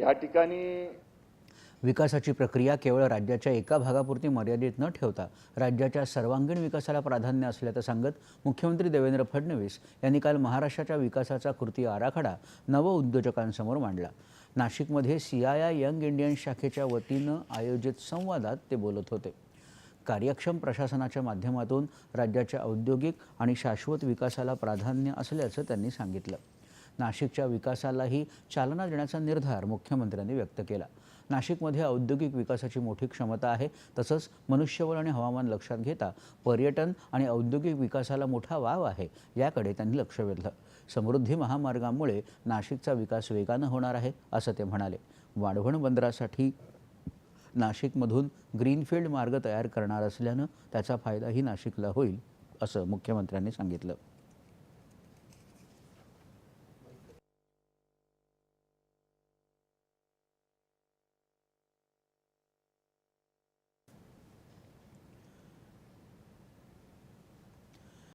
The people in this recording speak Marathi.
या ठिकाणी विकासाची प्रक्रिया केवळ राज्याच्या एका भागापुरती मर्यादित न ठेवता राज्याच्या सर्वांगीण विकासाला प्राधान्य असल्याचं सांगत मुख्यमंत्री देवेंद्र फडणवीस यांनी काल महाराष्ट्राच्या विकासाचा कृती आराखडा नवउद्योजकांसमोर मांडला। नाशिकमध्ये CII यंग इंडियन शाखेच्या वतीनं आयोजित संवादात ते बोलत होते। कार्यक्षम प्रशासनाच्या माध्यमातून राज्याच्या औद्योगिक आणि शाश्वत विकासाला प्राधान्य असल्याचं त्यांनी सांगितलं। नाशिकच्या विकासालाही चालना देण्याचा निर्धार मुख्यमंत्र्यांनी व्यक्त केला। नाशिकमध्ये औद्योगिक विकासाची मोठी क्षमता आहे, तसंच मनुष्यबळ आणि हवामान लक्षात घेता पर्यटन आणि औद्योगिक विकासाला मोठा वाव आहे, याकडे त्यांनी लक्ष वेधलं। समृद्धी महामार्गामुळे नाशिकचा विकास वेगानं होणार आहे, असं ते म्हणाले। वाढवण बंदरासाठी नाशिकमधून ग्रीनफील्ड मार्ग तयार करणार असल्यानं त्याचा फायदाही नाशिकला होईल, असं मुख्यमंत्र्यांनी सांगितलं।